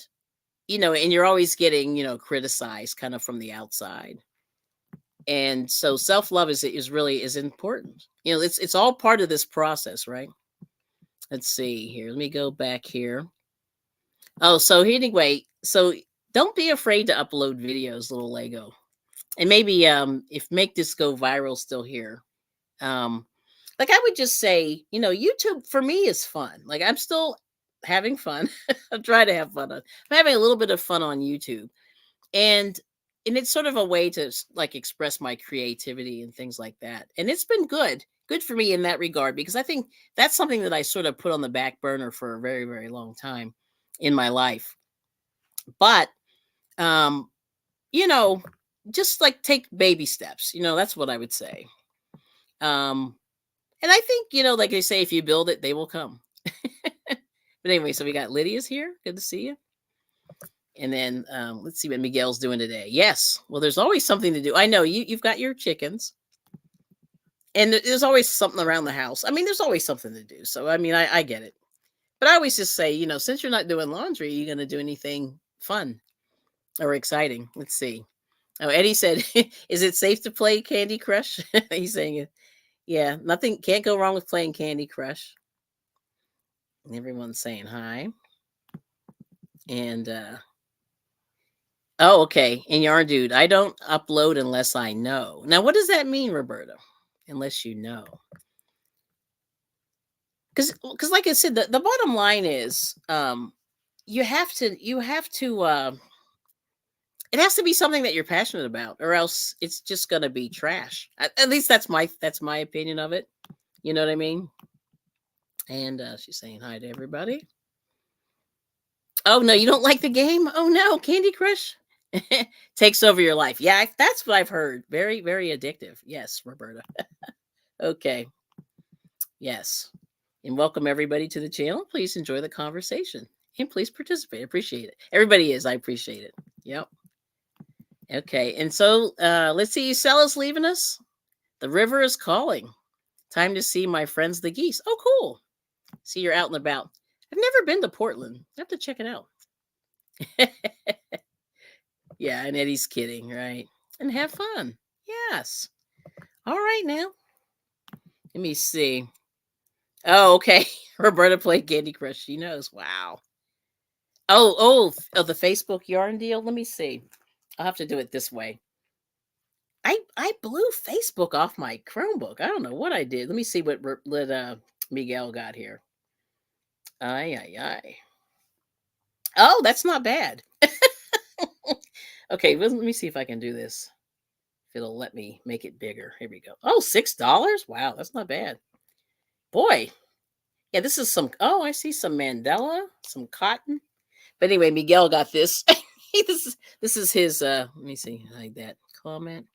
A: and you're always getting, criticized kind of from the outside. And so self-love is really important. It's all part of this process, right? Let's see here. Let me go back here. Oh, so anyway, so don't be afraid to upload videos, little Lego. And maybe if make this go viral still here. Like I would just say, YouTube for me is fun. Like I'm still having fun. I'm trying to have fun. I'm having a little bit of fun on YouTube. And it's sort of a way to like express my creativity and things like that. And it's been good for me in that regard, because I think that's something that I sort of put on the back burner for a very, very long time in my life. But, just like take baby steps, that's what I would say. And I think, like they say, if you build it, they will come. But anyway, so we got Lydia's here. Good to see you. And then let's see what Miguel's doing today. Yes. Well, there's always something to do. I know you've got your chickens. And there's always something around the house. I mean, there's always something to do. So, I mean, I get it. But I always just say, since you're not doing laundry, are you going to do anything fun or exciting? Let's see. Oh, Eddie said, is it safe to play Candy Crush? He's saying it. Yeah, nothing can't go wrong with playing Candy Crush. And everyone's saying hi. And, oh, okay. And Yarn Dude, I don't upload unless I know. Now, what does that mean, Roberta? Unless you know. Because like I said, the bottom line is you have to it has to be something that you're passionate about, or else it's just going to be trash. At least that's my opinion of it. You know what I mean? And she's saying hi to everybody. Oh, no, you don't like the game? Oh, no, Candy Crush takes over your life. Yeah, that's what I've heard. Very, very addictive. Yes, Roberta. Okay. Yes. And welcome everybody to the channel. Please enjoy the conversation and please participate. I appreciate it. Everybody is. I appreciate it. Yep. Okay. And so let's see. Stella's leaving us. The river is calling. Time to see my friends, the geese. Oh, cool. See, you're out and about. I've never been to Portland. I have to check it out. Yeah. And Eddie's kidding, right? And have fun. Yes. All right now. Let me see. Oh, okay. Roberta played Candy Crush. She knows. Wow. Oh, the Facebook yarn deal. Let me see. I'll have to do it this way. I blew Facebook off my Chromebook. I don't know what I did. Let me see what Miguel got here. Ay ay ay. Oh, that's not bad. Okay, let me see if I can do this. If it'll let me make it bigger. Here we go. Oh, $6? Wow, that's not bad. Boy. Yeah, this is some. Oh, I see some Mandela, some cotton. But anyway, Miguel got this. This is his. Let me see, like that comment.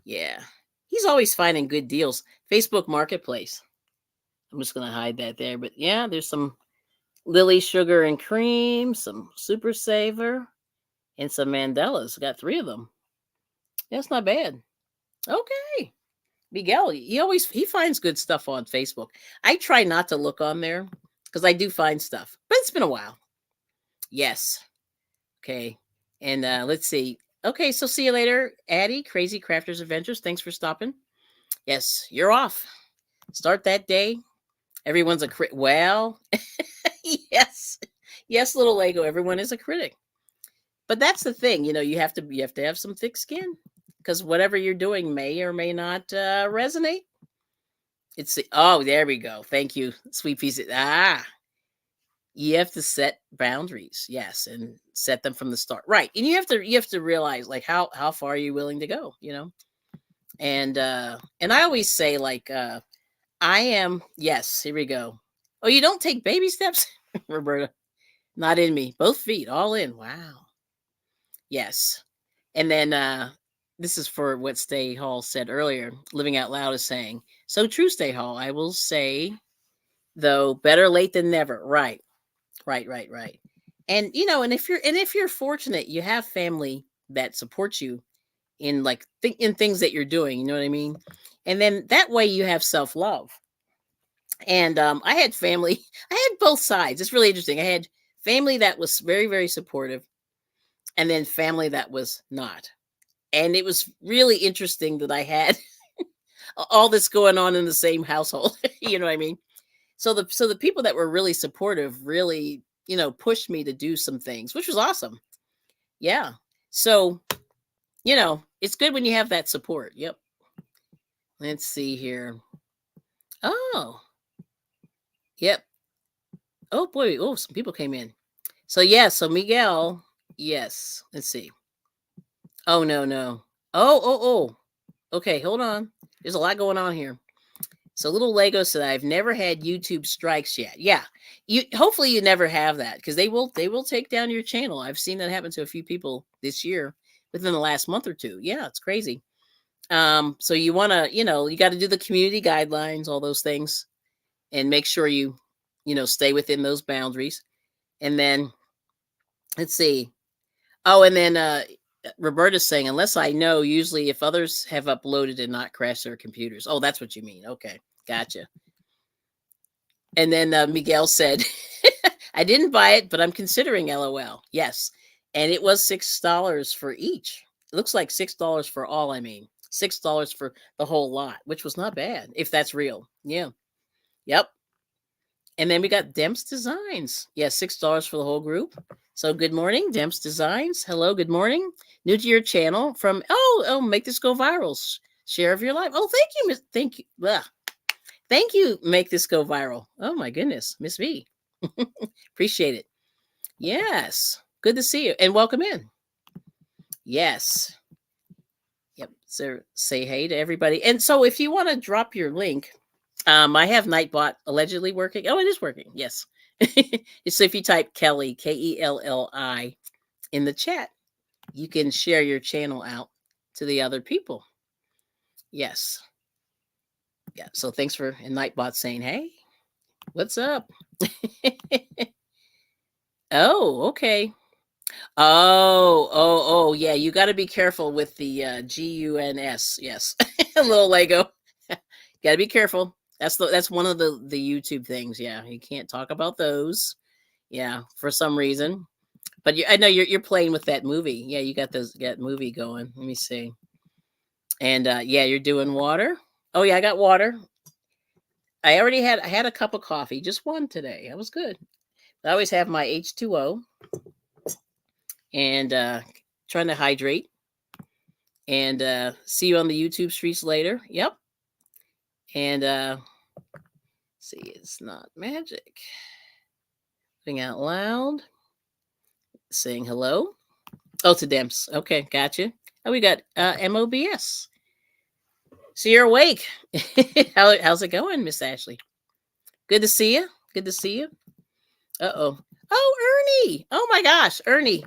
A: Yeah, he's always finding good deals. Facebook Marketplace. I'm just gonna hide that there. But yeah, there's some Lily Sugar and Cream, some Super Saver, and some Mandelas. Got 3 of them. That's not bad. Okay. Miguel, he finds good stuff on Facebook. I try not to look on there because I do find stuff, but it's been a while. Yes. Okay. And let's see. Okay, so see you later, Addie, Crazy Crafters Adventures. Thanks for stopping. Yes, you're off. Start that day. Everyone's a crit. Well, yes. Yes, little Lego. Everyone is a critic. But that's the thing, you have to have some thick skin because whatever you're doing may or may not resonate. Oh, there we go. Thank you, sweet piece. You have to set boundaries, yes, and set them from the start, right? And you have to realize like how far are you willing to go, And I always say like I am. Yes, here we go. Oh, you don't take baby steps, Roberta? Not in me. Both feet, all in. Wow. Yes. And then this is for what Stay Hall said earlier. Living Out Loud is saying, so true, Stay Hall. I will say, though, better late than never. Right. Right. And and if you're fortunate, you have family that supports you in like in things that you're doing, you know what I mean? And then that way you have self-love. And I had family, I had both sides. It's really interesting. I had family that was very, very supportive, and then family that was not. And it was really interesting that I had all this going on in the same household. You know what I mean? So the people that were really supportive really, pushed me to do some things, which was awesome. Yeah. So, it's good when you have that support. Yep. Let's see here. Oh. Yep. Oh boy. Oh, some people came in. So yeah, so Miguel, yes. Let's see. Oh no. Oh. Okay, hold on. There's a lot going on here. So little Lego said, I've never had YouTube strikes yet. Yeah. Hopefully you never have that because they will take down your channel. I've seen that happen to a few people this year within the last month or two. Yeah, it's crazy. So you want to, you got to do the community guidelines, all those things, and make sure you stay within those boundaries. And then let's see. Oh, and then Roberta's saying, unless I know, usually if others have uploaded and not crashed their computers. Oh, that's what you mean. Okay, gotcha. And then Miguel said, I didn't buy it, but I'm considering LOL. Yes. And it was $6 for each. It looks like $6 for all, I mean. $6 for the whole lot, which was not bad, if that's real. Yeah. Yep. And then we got Demps Designs. Yeah, $6 for the whole group. So good morning, Demps Designs. Hello, good morning. New to your channel from make this go viral. Share of your life. Oh, thank you, Miss. Thank you. Ugh. Thank you. Make this go viral. Oh my goodness, Miss V. Appreciate it. Yes. Good to see you and welcome in. Yes. Yep. So say hey to everybody. And so if you want to drop your link, I have Nightbot allegedly working. Oh, it is working. Yes. So if you type Kelly, Kelli, in the chat, you can share your channel out to the other people. Yes. Yeah. So thanks for Nightbot saying, hey, what's up? Oh, okay. Oh, yeah. You got to be careful with the GUNS. Yes. Little Lego. Got to be careful. That's one of the YouTube things. Yeah, you can't talk about those. Yeah, for some reason. But I know you're playing with that movie. Yeah, you got that movie going. Let me see. And yeah, you're doing water. Oh yeah, I got water. I had a cup of coffee, just one today. That was good. I always have my H2O and trying to hydrate. And see you on the YouTube streets later. Yep. And see, it's not magic. Being out loud, saying hello. Oh, to Demps. Okay, gotcha. Oh, we got MOBS. So you're awake. How's it going, Miss Ashley? Good to see you. Good to see you. Uh-oh. Oh, Ernie. Oh my gosh, Ernie.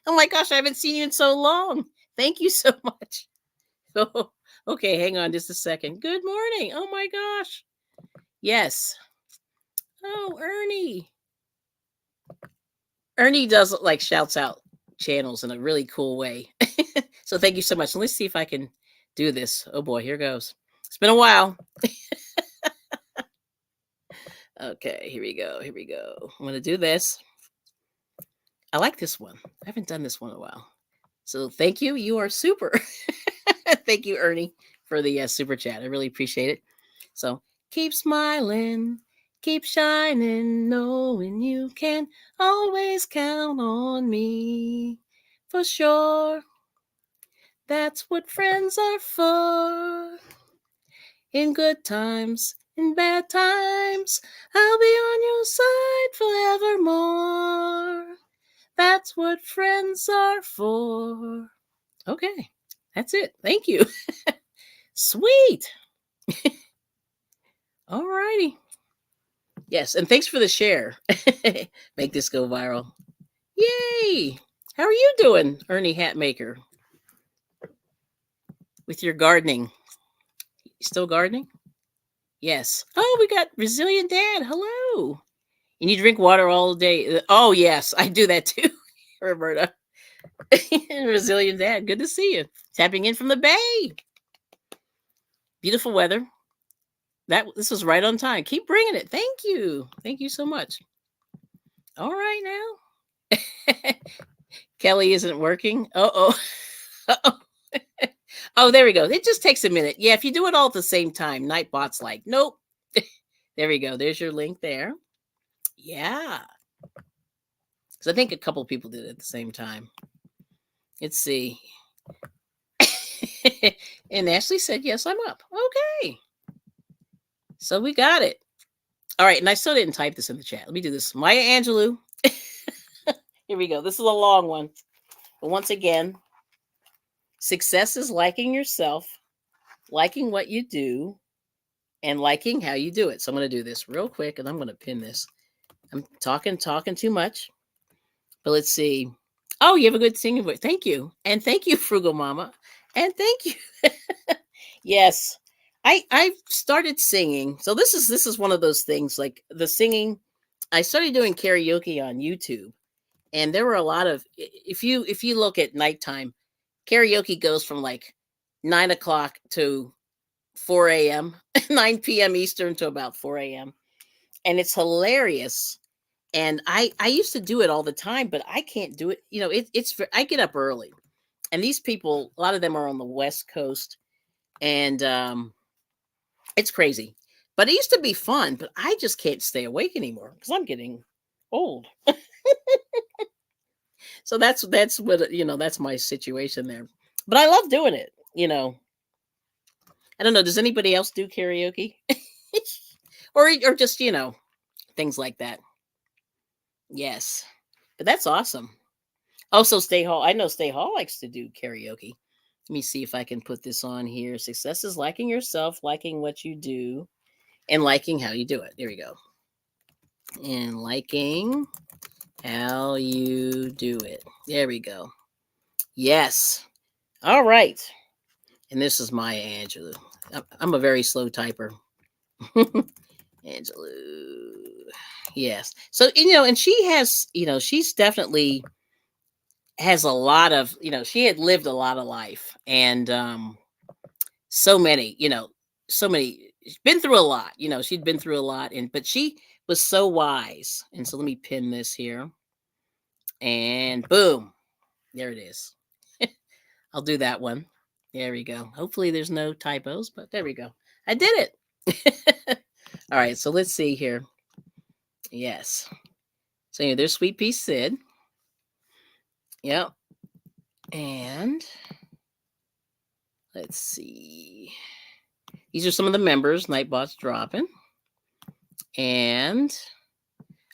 A: Oh my gosh, I haven't seen you in so long. Thank you so much. Oh, okay, hang on just a second. Good morning. Oh my gosh. Yes. Oh, Ernie. Ernie does like shouts out channels in a really cool way. So thank you so much. Let's see if I can do this. Oh boy, here goes. It's been a while. Okay, here we go. Here we go. I'm going to do this. I like this one. I haven't done this one in a while. So thank you. You are super. Thank you, Ernie, for the super chat. I really appreciate it. So keep smiling, keep shining, knowing you can always count on me. For sure. That's what friends are for. In good times, in bad times, I'll be on your side forevermore. That's what friends are for. Okay, that's it. Thank you. Sweet. All righty. Yes, and thanks for the share. Make this go viral. Yay! How are you doing, Ernie Hatmaker? With your gardening. Still gardening? Yes. Oh, we got Resilient Dad. Hello. And you drink water all day. Oh, yes, I do that too, Roberta. Resilient Dad. Good to see you. Tapping in from the Bay. Beautiful weather. This was right on time. Keep bringing it. Thank you. Thank you so much. All right now. Kelly isn't working. Uh-oh. Uh-oh. Oh, there we go. It just takes a minute. Yeah, if you do it all at the same time, Nightbot's like, nope. There we go. There's your link there. Yeah. So I think a couple people did it at the same time. Let's see. And Ashley said, yes, I'm up. Okay. So we got it. All right. And I still didn't type this in the chat. Let me do this. Maya Angelou. Here we go. This is a long one. But once again, success is liking yourself, liking what you do, and liking how you do it. So I'm going to do this real quick, and I'm going to pin this. I'm talking too much. But let's see. Oh, you have a good singing voice. Thank you. And thank you, Frugal Mama. And thank you. Yes. I started singing. So this is one of those things, like the singing. I started doing karaoke on YouTube. And there were a lot of, if you look at nighttime, karaoke goes from like 9 o'clock to 4 a.m., 9 p.m. Eastern to about 4 a.m. And it's hilarious. And I used to do it all the time, but I can't do it. You know, I get up early. And these people, a lot of them are on the West Coast. And it's crazy. But it used to be fun, but I just can't stay awake anymore because I'm getting old. So that's what, that's my situation there. But I love doing it, I don't know, does anybody else do karaoke? or just, things like that. Yes. But that's awesome. Also, Stay Hall. I know Stay Hall likes to do karaoke. Let me see if I can put this on here. Success is liking yourself, liking what you do, and liking how you do it. There we go. And liking how you do it. There we go. Yes. All right. And this is Maya Angelou. I'm a very slow typer. Angelou. Yes. So, and she has, she's definitely has a lot of, she had lived a lot of life. And so many, she's been through a lot. She'd been through a lot. But she was so wise. And so let me pin this here. And boom. There it is. I'll do that one. There we go. Hopefully there's no typos, but there we go. I did it. All right, so let's see here. Yes. So yeah, there's Sweet Pea Sid. Yep. And let's see. These are some of the members. Nightbot's dropping. And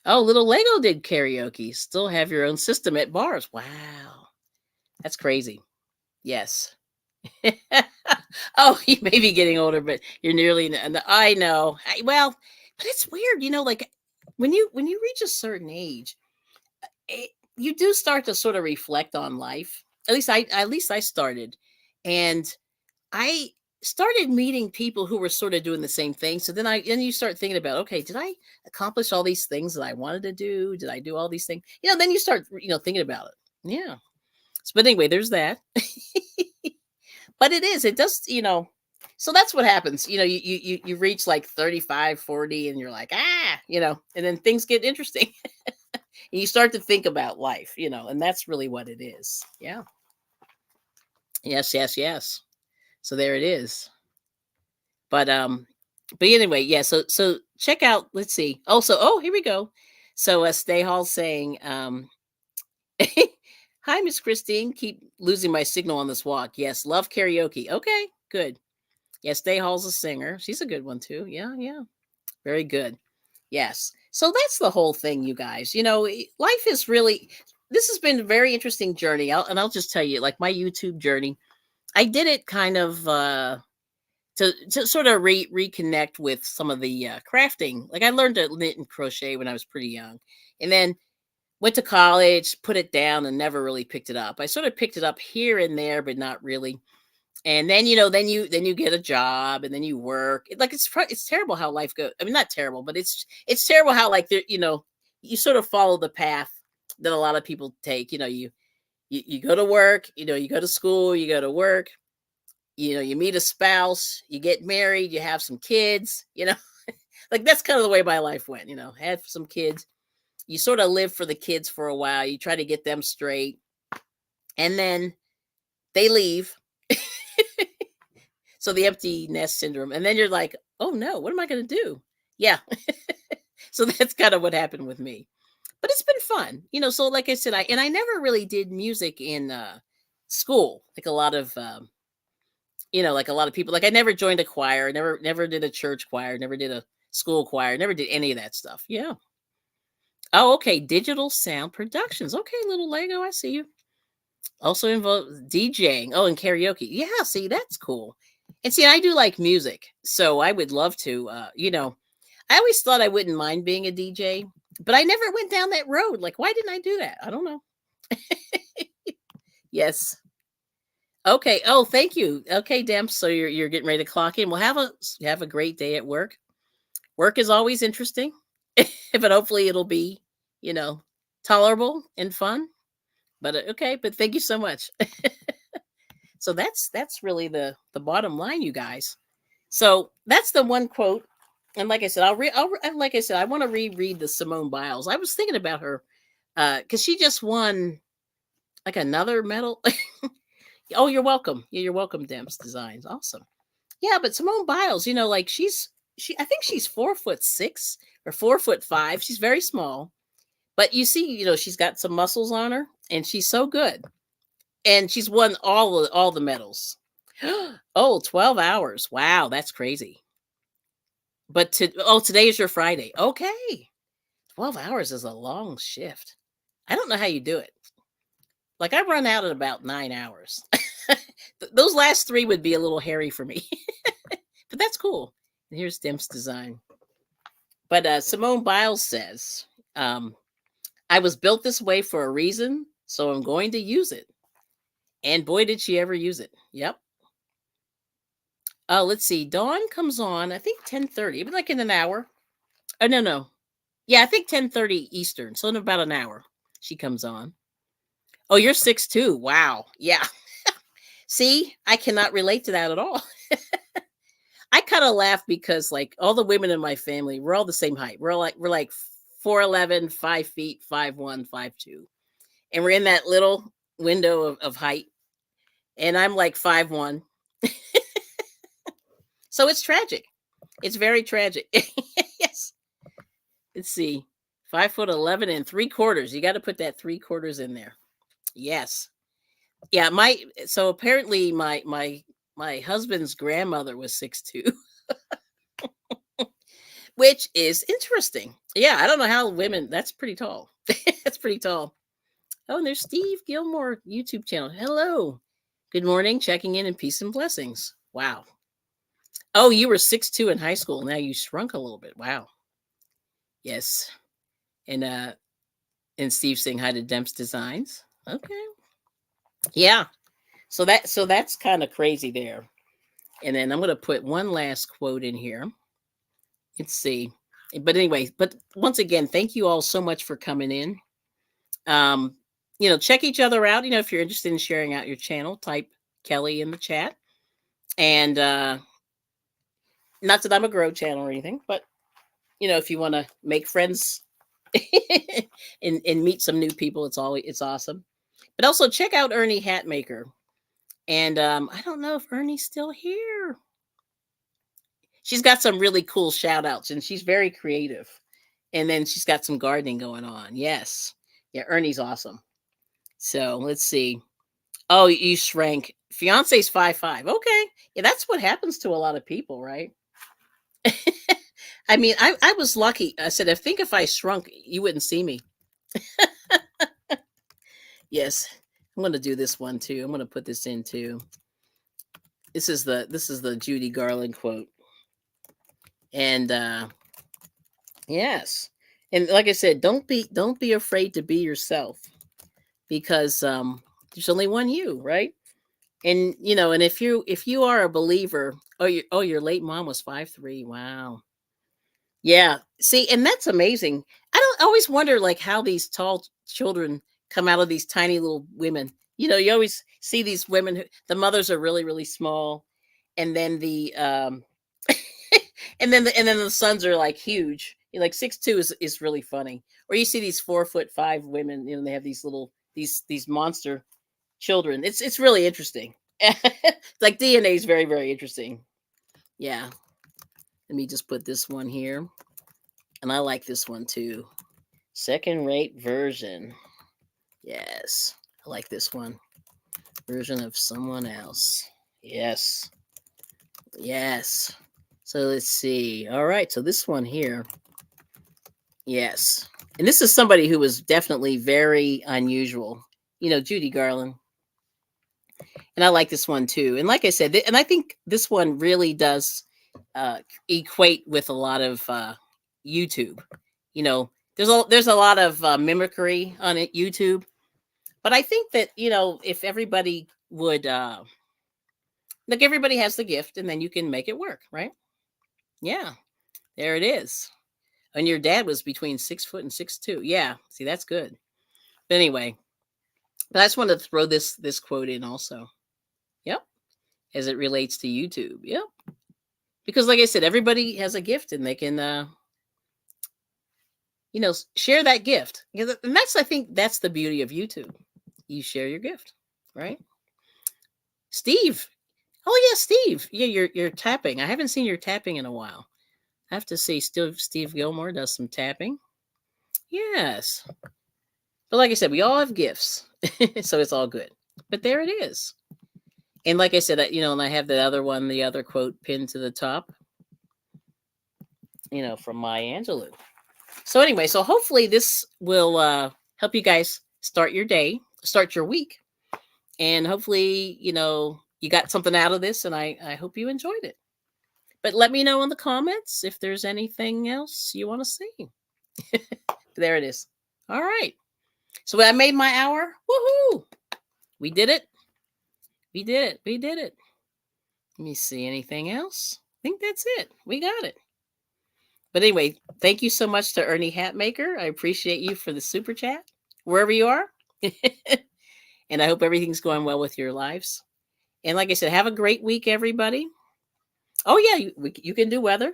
A: oh, Little Lego did karaoke. Still have your own system at bars. Wow. That's crazy. Yes. Oh, you may be getting older, but you're nearly. I know. Well, but it's weird, like when you reach a certain age, you do start to sort of reflect on life. At least I started, and I started meeting people who were sort of doing the same thing. So then you start thinking about, okay, did I accomplish all these things that I wanted to do? Did I do all these things? Then you start thinking about it. Yeah. But anyway, there's that. But it does, so that's what happens. You reach like 35, 40, and you're like, and then things get interesting. And you start to think about life, and that's really what it is. Yeah. Yes, yes, yes. So there it is. But anyway, yeah, so check out, let's see. Here we go. So Stay Hall saying, hi, Miss Christine. Keep losing my signal on this walk. Yes, love karaoke. Okay, good. Yes, Day Hall's a singer. She's a good one too. Yeah, yeah. Very good. Yes. So that's the whole thing, you guys. Life is really, this has been a very interesting journey. I'll just tell you, like my YouTube journey, I did it kind of to sort of reconnect with some of the crafting. Like I learned to knit and crochet when I was pretty young. And then went to college, put it down, and never really picked it up. I sort of picked it up here and there, but not really. And then then you get a job, and then you work. Like it's terrible how life goes. I mean, not terrible, but it's terrible how like you sort of follow the path that a lot of people take. You go to work, you go to school, you go to work, you meet a spouse, you get married, you have some kids, like that's kind of the way my life went. Had some kids, you sort of live for the kids for a while, you try to get them straight, and then they leave. So the empty nest syndrome. And then you're like, oh no, what am I going to do? Yeah. So that's kind of what happened with me. But it's been fun. So like I said, I never really did music in school. Like a lot of like a lot of people. Like I never joined a choir, never did a church choir, never did a school choir, never did any of that stuff. Yeah. Oh, okay. Digital sound productions. Okay, little Lego, I see you. Also involved DJing. Oh, and karaoke. Yeah, see, that's cool. And see, I do like music, so I would love to. I always thought I wouldn't mind being a DJ, but I never went down that road. Like, why didn't I do that? I don't know. Yes. Okay. Oh, thank you. Okay, Demps. So you're getting ready to clock in. Well, have a great day at work. Work is always interesting, but hopefully it'll be, tolerable and fun. But okay. But thank you so much. So that's really the bottom line, you guys. So that's the one quote. And like I said, like I said, I want to reread the Simone Biles. I was thinking about her because she just won like another medal. Oh, you're welcome. Yeah, you're welcome, Demps Designs. Awesome. Yeah, but Simone Biles, like she I think she's 4'6" or 4'5". She's very small. But you see, she's got some muscles on her, and she's so good. And she's won all the medals. Oh, 12 hours. Wow, that's crazy. But today is your Friday. Okay. 12 hours is a long shift. I don't know how you do it. Like I run out at about 9 hours. Those last 3 would be a little hairy for me. But that's cool. And here's Demps Design. But Simone Biles says, I was built this way for a reason, so I'm going to use it. And boy, did she ever use it. Yep. Let's see. Dawn comes on, I think 10:30. But like in an hour. Oh, no. Yeah, I think 10:30 Eastern. So in about an hour, she comes on. Oh, you're 6'2". Wow. Yeah. See, I cannot relate to that at all. I kind of laugh because like all the women in my family, we're all the same height. We're like 4'11", 5 feet, 5'1", 5'2". And we're in that little window of height. And I'm like 5'1". So it's tragic. It's very tragic. Yes. Let's see. 5'11 3/4. You got to put that 3/4 in there. Yes. Yeah. So apparently my husband's grandmother was 6'2", which is interesting. Yeah. I don't know how women, that's pretty tall. That's pretty tall. Oh, and there's Steve Gilmore YouTube channel. Hello. Good morning. Checking in and peace and blessings. Wow. Oh, you were 6'2" in high school. Now you shrunk a little bit. Wow. Yes. And Steve saying hi to Demps Designs. Okay. Yeah. So that's kind of crazy there. And then I'm gonna put one last quote in here. Let's see. But anyway, but once again, thank you all so much for coming in. Um, check each other out. If you're interested in sharing out your channel, type Kelly in the chat. And not that I'm a grow channel or anything, but if you want to make friends and meet some new people, it's awesome. But also check out Ernie Hatmaker. And I don't know if Ernie's still here. She's got some really cool shout outs and she's very creative. And then she's got some gardening going on. Yes. Yeah, Ernie's awesome. So let's see. Oh, you shrank. Fiance's 5'5". Okay. Yeah, that's what happens to a lot of people, right? I mean, I was lucky. I said, I think if I shrunk, you wouldn't see me. Yes. I'm going to do this one too. I'm going to put this in too. This is the Judy Garland quote. And yes. And like I said, don't be afraid to be yourself, because there's only one you, right? And and if you are a believer, your late mom was 5'3". Wow. Yeah. See, and that's amazing. I always wonder like how these tall children come out of these tiny little women. You always see these women the mothers are really, really small, and then the and then the sons are like huge. Like 6'2" is really funny. Or you see these 4'5" women, they have these little these monster children. It's really interesting. Like DNA is very, very interesting. Yeah. Let me just put this one here. And I like this one too. Second rate version. Yes. I like this one. Version of someone else. Yes. Yes. So let's see. All right. So this one here. Yes. And this is somebody who was definitely very unusual. Judy Garland. And I like this one too. And like I said, and I think this one really does equate with a lot of YouTube. There's a lot of mimicry on it, YouTube. But I think that, if everybody would look, everybody has the gift, and then you can make it work, right? Yeah. There it is. And your dad was between 6 foot and 6'2". Yeah. See, that's good. But anyway, but I just wanted to throw this quote in also. Yep. As it relates to YouTube. Yep. Because like I said, everybody has a gift and they can share that gift. And I think that's the beauty of YouTube. You share your gift, right? Steve. Oh yeah, Steve. Yeah, you're tapping. I haven't seen your tapping in a while. I have to say, Steve Gilmore does some tapping. Yes. But like I said, we all have gifts. So it's all good. But there it is. And like I said, and I have the other quote pinned to the top, from Maya Angelou. So anyway, so hopefully this will help you guys start your day, start your week. And hopefully, you got something out of this, and I hope you enjoyed it. But let me know in the comments if there's anything else you want to see. There it is. All right. So I made my hour. Woohoo! We did it. We did it. We did it. Let me see. Anything else? I think that's it. We got it. But anyway, thank you so much to Ernie Hatmaker. I appreciate you for the super chat, wherever you are. And I hope everything's going well with your lives. And like I said, have a great week, everybody. Oh, yeah, you can do weather.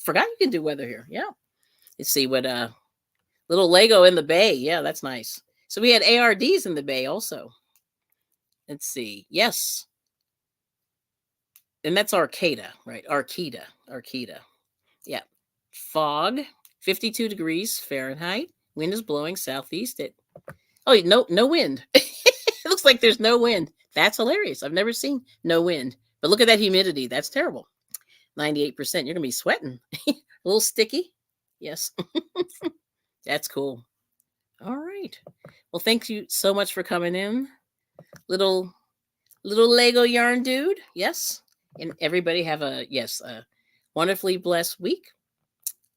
A: Forgot you can do weather here. Yeah. Let's see what little Lego in the bay. Yeah, that's nice. So we had ARDs in the bay also. Let's see. Yes. And that's Arcata, right? Arcata. Yeah. Fog, 52 degrees Fahrenheit. Wind is blowing southeast at, oh, no wind. It looks like there's no wind. That's hilarious. I've never seen no wind. But look at that humidity. That's terrible. 98%. You're going to be sweating. A little sticky. Yes. That's cool. All right. Well, thank you so much for coming in. Little Lego yarn dude. Yes. And everybody have a wonderfully blessed week.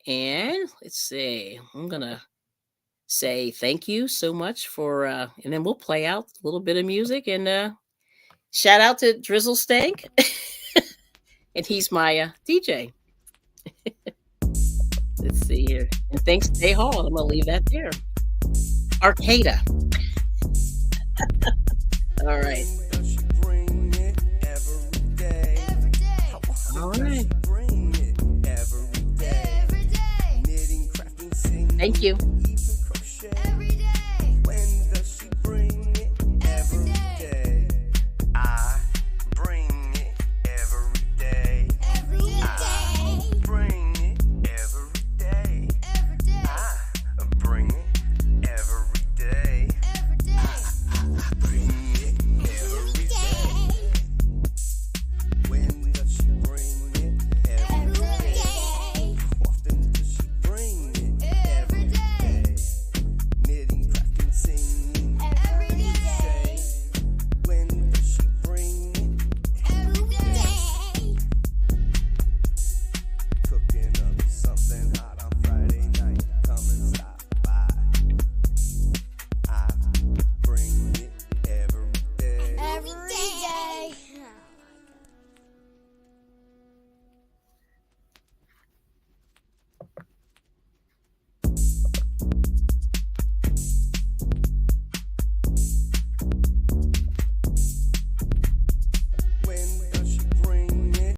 A: And let's see. I'm going to say thank you so much for and then we'll play out a little bit of music and shout out to Drizzle Stank. And he's my DJ. Let's see here. And thanks, Day Hall. I'm going to leave that there. Arcada. All right. All right. Thank you.